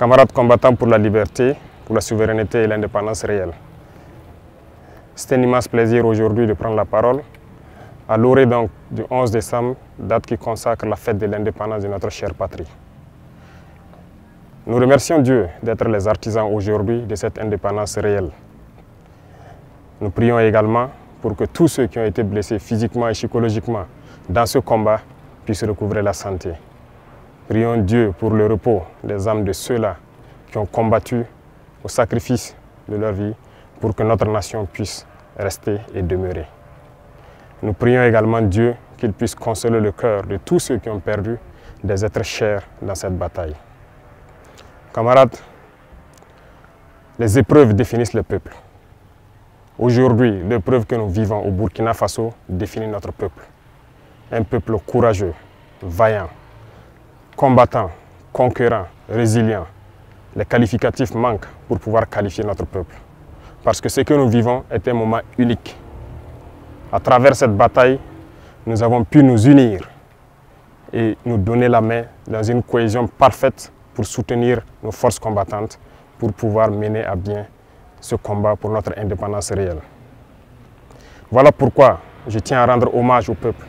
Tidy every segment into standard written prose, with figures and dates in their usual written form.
Camarades combattants pour la liberté, pour la souveraineté et l'indépendance réelle. C'est un immense plaisir aujourd'hui de prendre la parole à l'orée donc du 11 décembre, date qui consacre la fête de l'indépendance de notre chère patrie. Nous remercions Dieu d'être les artisans aujourd'hui de cette indépendance réelle. Nous prions également pour que tous ceux qui ont été blessés physiquement et psychologiquement dans ce combat puissent recouvrer la santé. Prions Dieu pour le repos des âmes de ceux-là qui ont combattu au sacrifice de leur vie pour que notre nation puisse rester et demeurer. Nous prions également Dieu qu'il puisse consoler le cœur de tous ceux qui ont perdu des êtres chers dans cette bataille. Camarades, les épreuves définissent le peuple. Aujourd'hui, l'épreuve que nous vivons au Burkina Faso définit notre peuple. Un peuple courageux, vaillant, combattant, conquérant, résilient. Les qualificatifs manquent pour pouvoir qualifier notre peuple. Parce que ce que nous vivons est un moment unique. À travers cette bataille, nous avons pu nous unir et nous donner la main dans une cohésion parfaite pour soutenir nos forces combattantes pour pouvoir mener à bien ce combat pour notre indépendance réelle. Voilà pourquoi je tiens à rendre hommage au peuple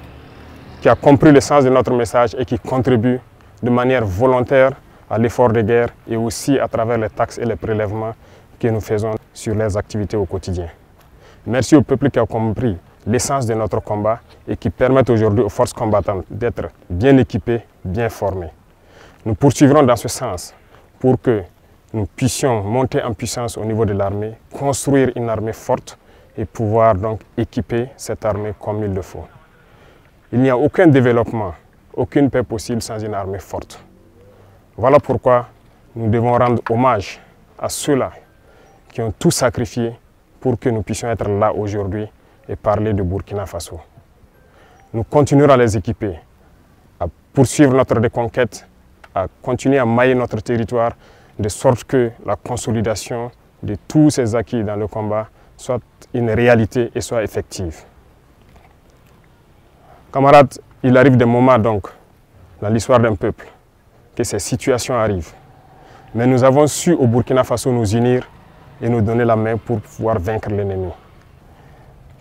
qui a compris le sens de notre message et qui contribue de manière volontaire à l'effort de guerre et aussi à travers les taxes et les prélèvements que nous faisons sur les activités au quotidien. Merci au peuple qui a compris l'essence de notre combat et qui permettent aujourd'hui aux forces combattantes d'être bien équipées, bien formées. Nous poursuivrons dans ce sens pour que nous puissions monter en puissance au niveau de l'armée, construire une armée forte et pouvoir donc équiper cette armée comme il le faut. Il n'y a aucun développement, aucune paix possible sans une armée forte. Voilà pourquoi nous devons rendre hommage à ceux-là qui ont tout sacrifié pour que nous puissions être là aujourd'hui et parler de Burkina Faso. Nous continuerons à les équiper, à poursuivre notre reconquête, à continuer à mailler notre territoire de sorte que la consolidation de tous ces acquis dans le combat soit une réalité et soit effective. Camarades, il arrive des moments donc dans l'histoire d'un peuple que ces situations arrivent. Mais nous avons su au Burkina Faso nous unir et nous donner la main pour pouvoir vaincre l'ennemi.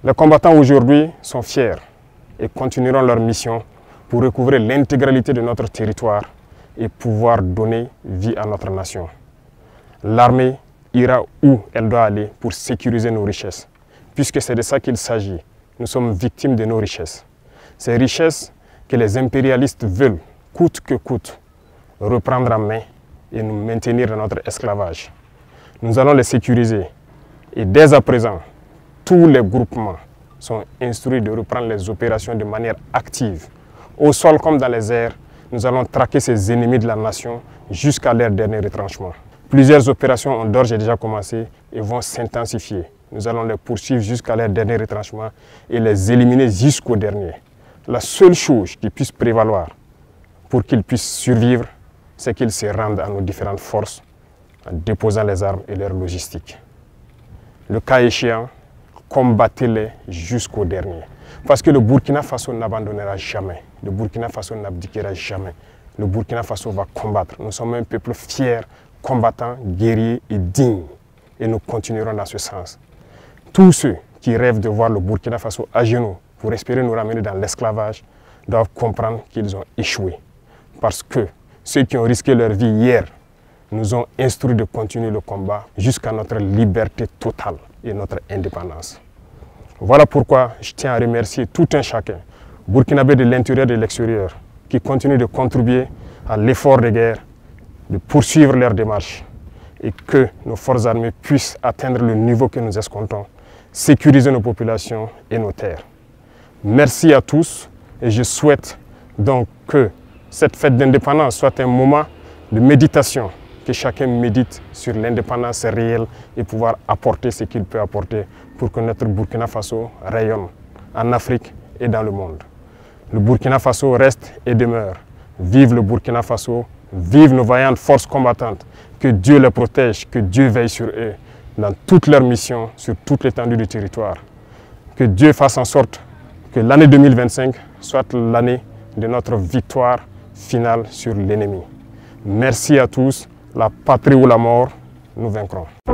Les combattants aujourd'hui sont fiers et continueront leur mission pour recouvrer l'intégralité de notre territoire et pouvoir donner vie à notre nation. L'armée ira où elle doit aller pour sécuriser nos richesses, puisque c'est de ça qu'il s'agit. Nous sommes victimes de nos richesses. Ces richesses que les impérialistes veulent, coûte que coûte, reprendre en main et nous maintenir dans notre esclavage. Nous allons les sécuriser Et dès à présent, tous les groupements sont instruits de reprendre les opérations de manière active. Au sol comme dans les airs, nous allons traquer ces ennemis de la nation jusqu'à leur dernier retranchement. Plusieurs opérations ont d'ores et déjà commencé et vont s'intensifier. Nous allons les poursuivre jusqu'à leur dernier retranchement et les éliminer jusqu'au dernier. La seule chose qui puisse prévaloir pour qu'ils puissent survivre, c'est qu'ils se rendent à nos différentes forces en déposant les armes et leur logistique. Le cas échéant, combattez-les jusqu'au dernier. Parce que le Burkina Faso n'abandonnera jamais. Le Burkina Faso n'abdiquera jamais. Le Burkina Faso va combattre. Nous sommes un peuple fier, combattant, guerrier et digne. Et nous continuerons dans ce sens. Tous ceux qui rêvent de voir le Burkina Faso à genoux pour espérer nous ramener dans l'esclavage doivent comprendre qu'ils ont échoué. Parce que ceux qui ont risqué leur vie hier nous ont instruits de continuer le combat jusqu'à notre liberté totale et notre indépendance. Voilà pourquoi je tiens à remercier tout un chacun, burkinabé de l'intérieur et de l'extérieur, qui continuent de contribuer à l'effort de guerre, de poursuivre leur démarche et que nos forces armées puissent atteindre le niveau que nous escomptons, sécuriser nos populations et nos terres. Merci à tous et je souhaite donc que cette fête d'indépendance soit un moment de méditation, que chacun médite sur l'indépendance réelle et pouvoir apporter ce qu'il peut apporter pour que notre Burkina Faso rayonne en Afrique et dans le monde. Le Burkina Faso reste et demeure. Vive le Burkina Faso, vive nos vaillantes forces combattantes. Que Dieu les protège, que Dieu veille sur eux dans toutes leurs missions, sur toute l'étendue du territoire. Que Dieu fasse en sorte que l'année 2025 soit l'année de notre victoire finale sur l'ennemi. Merci à tous. La patrie ou la mort, nous vaincrons.